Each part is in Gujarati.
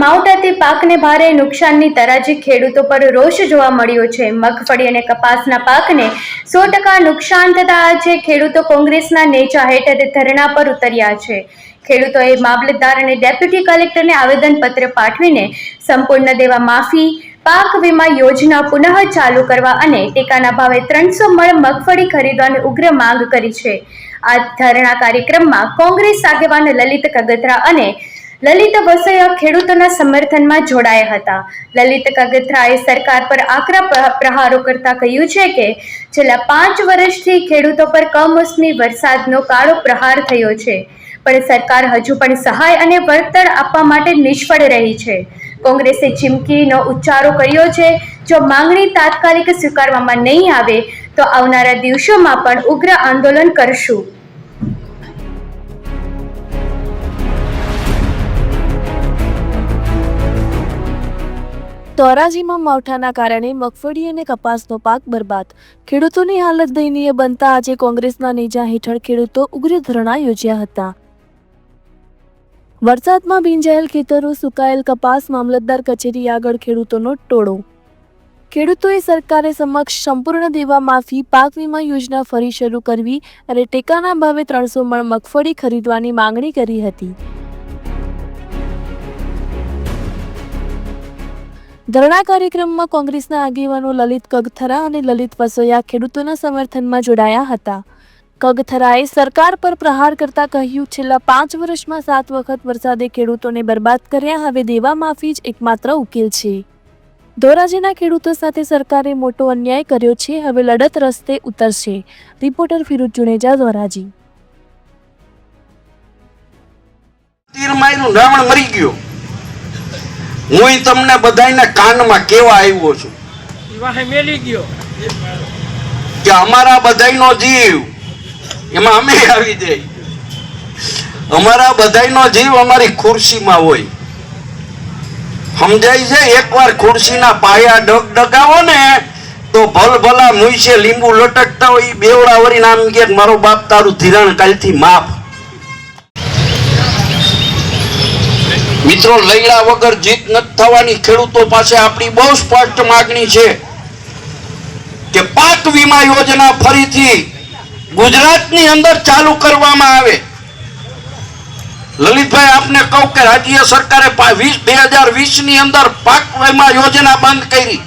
માવઠાથી પાકને ભારે નુકસાનની તરાજી ખેડૂતો પર રોષ જોવા મળ્યો છે। મગફળી અને કપાસના પાકને 100% નુકસાન થતા આજે ખેડૂતો કોંગ્રેસના નેજા હેઠળ ધરણા પર ઉતર્યા છે। ખેડૂતોએ મામલતદાર અને ડેપ્યુટી કલેક્ટરને આવેદનપત્ર પાઠવીને સંપૂર્ણ દેવા માફી, પાક વીમા યોજના પુનઃ ચાલુ કરવા અને ટેકાના ભાવે 300 મણ મગફળી ખરીદવાની ઉગ્ર માંગ કરી છે। આ ધરણા કાર્યક્રમમાં કોંગ્રેસ આગેવાન લલિત કગથરા અને લલિત વસૈયા ખેડૂતોના સમર્થનમાં જોડાયા હતા। લલિત કગથરાએ સરકાર પર આકરા પ્રહારો કરતા કહ્યું છે કે છેલ્લા 5 વર્ષથી ખેડૂતો પર કમોસમી વરસાદનો કાળો પ્રહાર થયો છે, પણ સરકાર હજુ પણ સહાય અને વળતર આપવા માટે નિષ્ફળ રહી છે। કોંગ્રેસે ચીમકીનો ઉચ્ચારો કર્યો છે, જો માંગણી તાત્કાલિક સ્વીકારવામાં નહીં આવે તો આવનારા દિવસોમાં પણ ઉગ્ર આંદોલન કરશું। ધોરાજીમાં માવઠાના કારણે મગફળી અને કપાસનો પાક બરબાદ, ખેડૂતોની હાલત દયનીય બનતા આજે કોંગ્રેસના નેજા હેઠળ ખેડૂતો ઉગ્ર ધરણા યોજ્યા હતા। વરસાદમાં ભીંજાયેલ ખેતરો, સુકાયેલ કપાસ, મામલતદાર કચેરી આગળ ખેડૂતોનો ટોળો। ખેડૂતોએ સરકારે સમક્ષ સંપૂર્ણ દેવા માફી, પાક વીમા યોજના ફરી શરૂ કરવી અને ટેકાના ભાવે 300 મણ મગફળી ખરીદવાની માંગણી કરી હતી। ધરણા કાર્યક્રમમાં કોંગ્રેસના આગેવાનો લલિત કગથરા અને લલિત વસૈયા ખેડૂતોના સમર્થનમાં જોડાયા હતા। કગથરાએ સરકાર પર પ્રહાર કરતા કહ્યું, છેલ્લા 5 વર્ષમાં 7 વખત વરસાદે ખેડૂતોને બરબાદ કર્યા, હવે દેવા માફી જ એકમાત્ર ઉકેલ છે। ધોરાજીના ખેડૂતો સાથે સરકારે મોટો અન્યાય કર્યો છે, હવે લડત રસ્તે ઉતરશે। રિપોર્ટર ફિરોજ જુનેજા, ધોરાજી। મરી ગયો, હું તમને બધાને કાનમાં કેવા આવ્યો છું કે અમારા બધાનો જીવ એમાં અમે આવી જાય, અમારા બધાનો જીવ અમારી ખુરશીમાં હોય, સમજાય છે? એકવાર ખુરશીના પાયા ડગાવો ને તો ભલભલા મુઈસે લીંબુ લટકતા હોય, બેવડા વળી નામ કે મારો બાપ તારું ધિરાણ કાલથી માફ। મિત્રો, લૈડા વગર જીત નથી થવાની। ખેડૂતો પાસે આપણી બહુ સ્પષ્ટ માંગણી છે કે પાક વીમા યોજના ફરીથી ગુજરાતની અંદર ચાલુ કરવામાં આવે। લલિતભાઈ, આપને કહું કે રાજ્ય સરકારે 2020 ની અંદર પાક વીમા યોજના બંધ કરી।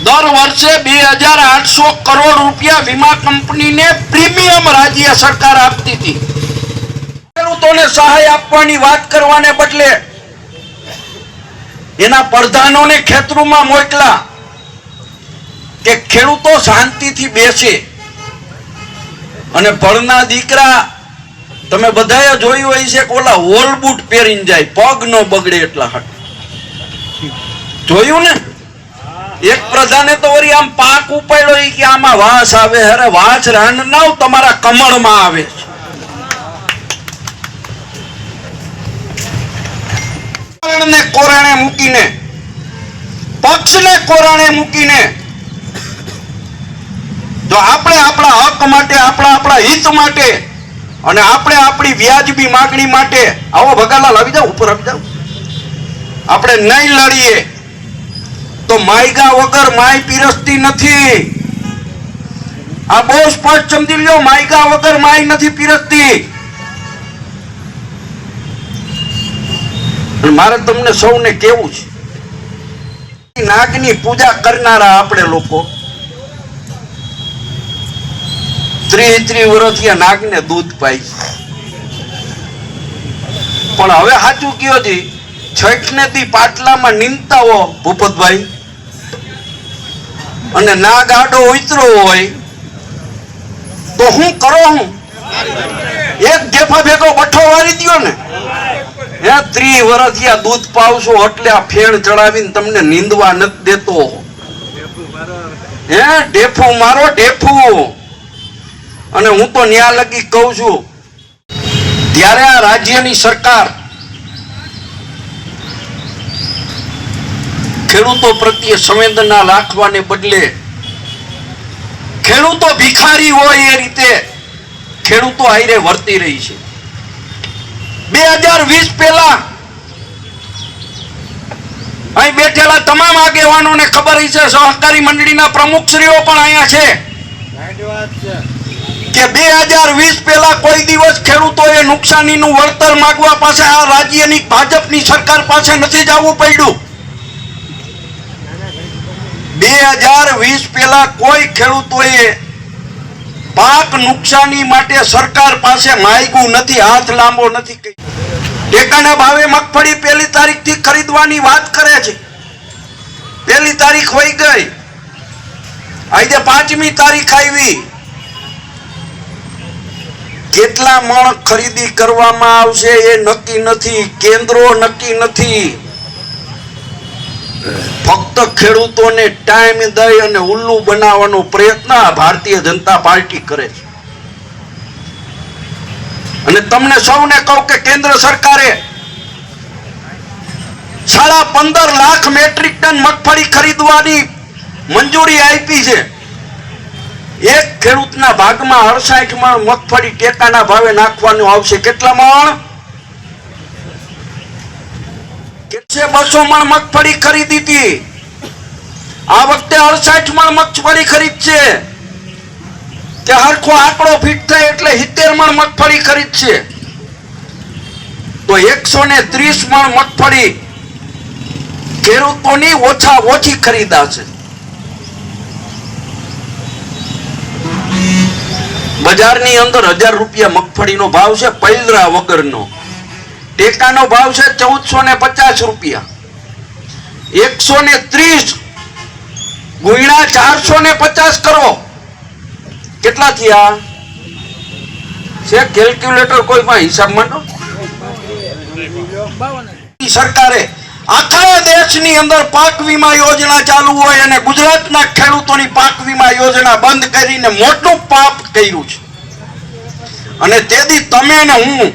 દર વર્ષે 2800 કરોડ રૂપિયા વીમા કંપનીને પ્રીમિયમ રાજ્ય સરકાર આપતી હતી। ખેડૂતોને સહાય આપવાની વાત કરવાને બદલે એના પ્રધાનોને ખેતરોમાં મોકલા કે ખેડૂતો શાંતિથી બેસે અને ભણના દીકરા, તમે બધાએ જોયું હોય છે કે ઓલા વોલ બૂટ પહેરીને જાય, પગ ન બગડે એટલા હાટ જોયું ને? એક પ્રધાને તો વળી આમ પાક ઉપાડ્યો કે આમાં વાસ આવે, અરે વાસ રાંડ ના તમારા કમળમાં આવે છે। ને કોરાણે મૂકીને, પક્ષને કોરાણે મૂકીને જો આપણે આપણા હક માટે, આપણા હિત માટે અને આપણે આપણી વ્યાજબી માંગણી માટે, આવો ભગાલાલ આવી જાવ, ઉપર આવી જાવ, આપણે નહીં લડીએ તો માયગા વગર માય પીરસતી નથી। આ બહુ સ્પષ્ટ સમજી લ્યો, માયગા વગર માય નથી પીરસતી। મારે તમને સૌને કેવું છે, નાગની પૂજા કરનારા આપણે લોકો 30 વર્ષથી નાગને દૂધ પાય, પણ હવે સાચું કયો છે, છઠને થી પાટલામાં નીંદતા હો ભૂપતભાઈ, અને નાગ આડો ઉતરો હોય તો હું કરો, હું એક જેફા ભેગો બઠો વારી દયો ને, 30 વર્ષથી દૂધ પાવશો એટલે આ ફેણ ચડાવીને તમને નીંદવા નથી દેતો। ઢેફું મારો ઢેફું। અને હું તો ન્યા લગી કહું છું, ત્યારે આ રાજ્યની સરકાર ખેડૂતો પ્રત્યે સંવેદના રાખવાને બદલે ખેડૂતો ભિખારી હોય એ રીતે ખેડૂતો આયરે વર્તી રહી છે। 2020 પહેલા અહીં બેઠેલા તમામ આગેવાનોને ખબર છે, સહકારી મંડળીના પ્રમુખશ્રીઓ પણ અહીંયા છે કે 2020 પહેલા કોઈ દિવસ ખેડૂતોએ નુકસાનીનું વળતર માંગવા પાસે આ રાજ્યની ભાજપની સરકાર પાસે નથી જવું પડ્યું. 2020 પહેલા કોઈ ખેડૂતોએ પાક નુકસાની માટે સરકાર પાસે માંગ્યું નથી, હાથ લાંબો નથી કર્યો. ટેકાના ભાવે મગફળી 1 તારીખથી ખરીદવાની વાત કરે છે. 1 તારીખ વહી ગઈ, આજે 5મી તારીખ આવી. કેટલા મણ ખરીદી કરવામાં આવશે એ નક્કી નથી, કેન્દ્રો નક્કી નથી. ફક્ત ખેડૂતોને ટાઈમ દઈ અને ઉલ્લુ બનાવવાનો પ્રયત્ન ભારતીય જનતા પાર્ટી કરે છે. અને તમને સૌને કહું કે કેન્દ્ર સરકારે 15.5 લાખ મેટ્રિક ટન મગફળી ખરીદવાની મંજૂરી આપી છે. એક ખેડૂતના ભાગમાં 68 મણ મગફળી ટેકાના ભાવે નાખવાનું આવશે. કેટલા મણ? 200 મણ મગફળી ખરીદી હતી. આ વખતે 68 મણ મગફળી ખરીદશે. કે હરખો આંકડો ફિટ થાય એટલે 70 મણ મગફળી ખરીદશે. તો 130 મણ મગફળી ખેડૂતોની ઓછી ખરીદાશે. બજારની અંદર 1000 રૂપિયા મગફળીનો ભાવ છે, પૈલરા વગરનો. ટેકાનો ભાવ છે 1450 રૂપિયા. 130 ગુણ્યા 450 કરો, કેટલા થયા? છે કેલ્ક્યુલેટર કોઈ પણ હિસાબ માંડો. સરકારે આખા દેશની અંદર પાક વીમા યોજના ચાલુ હોય અને ગુજરાતના ખેડૂતોની પાક વીમા યોજના બંધ કરીને મોટું પાપ કર્યું છે. અને તેથી તમે ને હું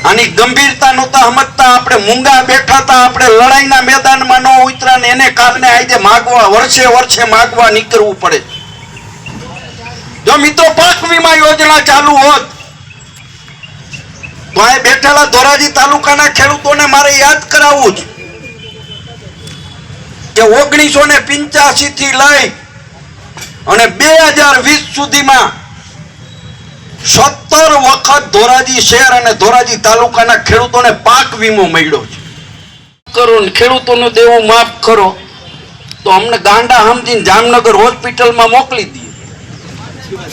આની ગંભીરતા નહોતા સમજતા. આપણે મૂંગા બેઠા હતા, આપણે લડાઈના મેદાનમાં ન ઉતર્યા ને એને કારણે આજે માગવા વર્ષે માગવા નીકળવું પડે. જો મિત્રો પાક વીમા યોજના ચાલુ હોત તો આ બેઠેલા ધોરાજી તાલુકાના ખેડૂતોને મારે યાદ કરાવવું છે કે 1985 થી લઈ અને 2020 સુધીમાં 17 વખત ધોરાજી શહેર અને ધોરાજી તાલુકાના ખેડૂતોને પાક વીમો મળ્યો છે. કરો ને ખેડૂતોનું દેવું માફ કરો તો અમને ગાંડા સમજીને જામનગર હોસ્પિટલમાં મોકલી દઈએ.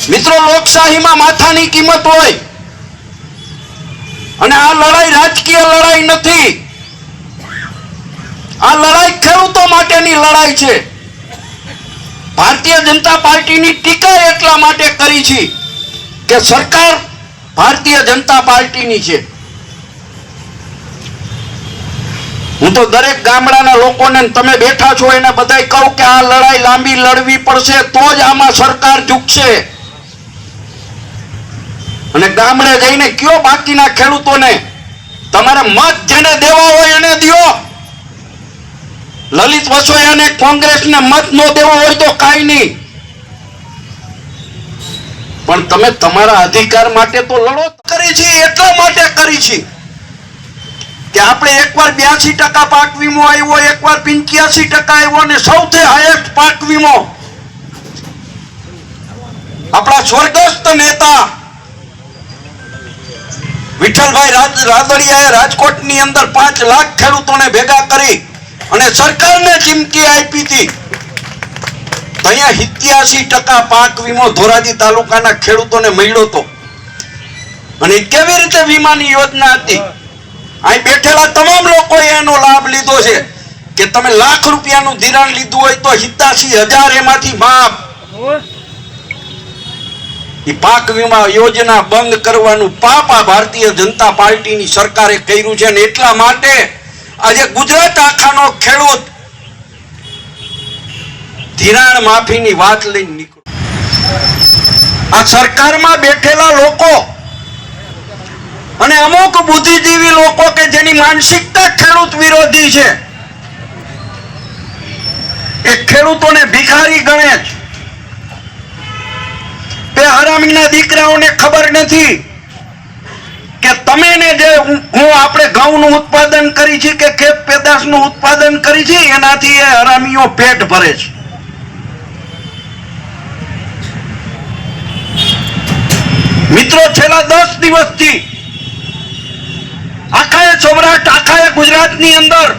મિત્રો, લોકશાહીમાં માથાની કિંમત હોય. અને આ લડાઈ રાજકીય લડાઈ નથી. આ લડાઈ ખેડૂતો માટેની લડાઈ છે. ભારતીય જનતા પાર્ટીની ટીકા એટલા માટે કરી છે કે સરકાર ભારતીય જનતા પાર્ટીની છે. હું તો દરેક ગામડાના લોકોને તમે બેઠા છો એને બધાય કહું કે આ લડાઈ લાંબી લડવી પડશે, તો જ આમાં સરકાર ઝૂકશે. અને ગામડે જઈને કયો બાકીના ખેડૂતોને તમારે મત જેને દેવા હોય એને દ્યો. લલિત વસોયાને કોંગ્રેસને મત ન દેવો હોય તો કાંઈ નહીં, પણ તમે તમારા અધિકાર માટે તો લડો. કરી છે એટલા માટે કરી છે કે આપણે એકવાર 82% પાક વીમો આવ્યો, એકવાર 85% આવ્યો અને સૌથી હાઈએસ્ટ પાક વીમો આપણા સ્વર્ગસ્થ નેતા વિઠ્ઠલભાઈ રાદડિયાએ રાજકોટની અંદર 5 લાખ ખેડૂતોને ભેગા કરી અને સરકારને ચીમકી આપી હતી. અહીંયા 87% પાક વીમો ધોરાજી તાલુકાના ખેડૂતોને મળ્યો હતો. અને કેવી રીતે વીમાની યોજના હતી? અહીં બેઠેલા તમામ લોકોએ એનો લાભ લીધો છે કે તમે લાખ રૂપિયાનું ધિરાણ લીધું હોય તો 87,000 એમાંથી માફ. એ પાક વીમા યોજના બંધ કરવાનું પાપ આ ભારતીય જનતા પાર્ટીની સરકારે કર્યું છે. અને એટલા માટે આજે ગુજરાત આખાનો ખેડૂત ધિરાણ માફીની વાત લઈને નીકળ્યો. આ સરકારમાં બેઠેલા લોકો અને અમુક બુદ્ધિજીવી લોકો કે જેની માનસિકતા ખેડૂત વિરોધી છે એ ખેડૂતોને ભિખારી ગણે છે. બે હરામીના દીકરાઓને ખબર નથી કે તમે ને જે હું આપણે ઘઉંનું ઉત્પાદન કરી છે કે ખેત પેદાશનું ઉત્પાદન કરી છે એનાથી એ હરામીઓ પેટ ભરે છે. મિત્રો, છેલ્લા 10 દિવસથી આખા સૌરાષ્ટ્ર, આખા ગુજરાતની અંદર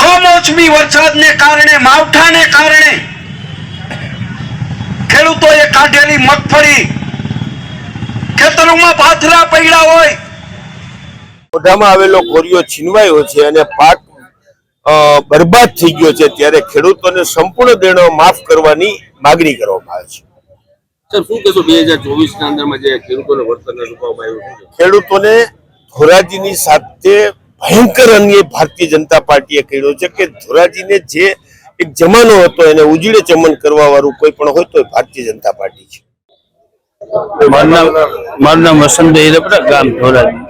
કમોસમી વરસાદને કારણે, માવઠાને કારણે ખેડૂતોએ કાઢેલી મગફળી ખેતરોમાં પાથરા પડ્યા હોય, મોઢામાં આવેલો કોરિયો છીનવાયો છે અને પાક બરબાદ થઈ ગયો છે, ત્યારે ખેડૂતોને સંપૂર્ણ દેણો માફ કરવાની માગણી કરવામાં આવે છે. સર, શું કહેશો 2024 ના અંદરમાં જે ખેડૂતોને વળતરને રૂપાવવામાં આવ્યું છે? ખેડૂતોને ધોરાજીની સાથે ભયંકર અન્યાય ભારતીય જનતા પાર્ટીએ કર્યો છે કે ધોરાજીને જે એક જમાનો હતો એને ઉજીડે ચમન કરવા વાળું કોઈ પણ હોય તો એ ભારતીય જનતા પાર્ટી છે. મારું નામ વસંતભાઈ હિરેપરા, ગામ ધોરાજી.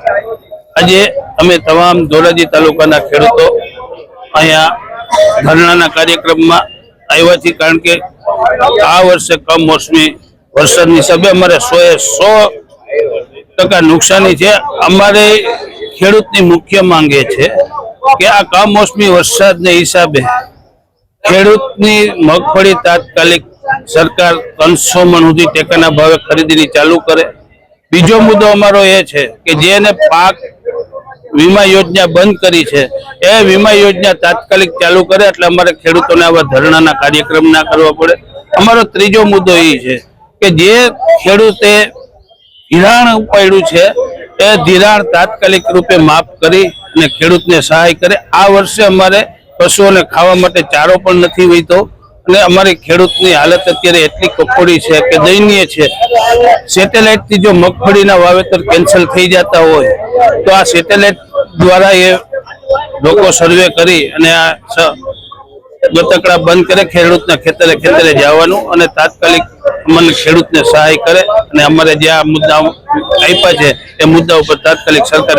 આજે અમે તમામ ધોરાજી તાલુકાના ખેડૂતો અહીંયા ધરણાના કાર્યક્રમમાં આવ્યા છીએ, કારણ કે આ વર્ષે કમોસમી વરસાદની હિસાબે અમારે 100% નુકસાની છે. અમારે ખેડૂતની મુખ્ય માંગ એ છે કે આ કમોસમી વરસાદને હિસાબે ખેડૂતની મગફળી તાત્કાલિક સરકાર 300 મણ સુધી ટેકાના ભાવે ખરીદીની ચાલુ કરે. બીજો મુદ્દો અમારો એ છે કે જેને પાક વીમા યોજના બંધ કરી છે એ વીમા યોજના તાત્કાલિક ચાલુ કરે, એટલે અમારે ખેડૂતોને આવા ધરણાના કાર્યક્રમ ના કરવા પડે. અમારો ત્રીજો મુદ્દો એ છે કે જે ખેડૂતે ધિરાણ ઉપાડ્યું છે એ ધિરાણ તાત્કાલિક રૂપે માફ કરી અને ખેડૂતને સહાય કરે. આ વર્ષે અમારે પશુઓને ખાવા માટે ચારો પણ નથી વહીતો અને અમારી ખેડૂતની હાલત અત્યારે એટલી કફોડી છે કે દયનીય છે. સેટેલાઇટથી જો મગફળીના વાવેતર કેન્સલ થઈ જતા હોય તો આ સેટેલાઇટ દ્વારા એ લોકો સર્વે કરી અને આ ગતકડા બંધ કરે, ખેડૂતના ખેતરે ખેતરે જવાનું અને તાત્કાલિક અમને ખેડૂતને સહાય કરે અને અમારે જે આ મુદ્દા આપ્યા છે એ મુદ્દા ઉપર તાત્કાલિક સરકાર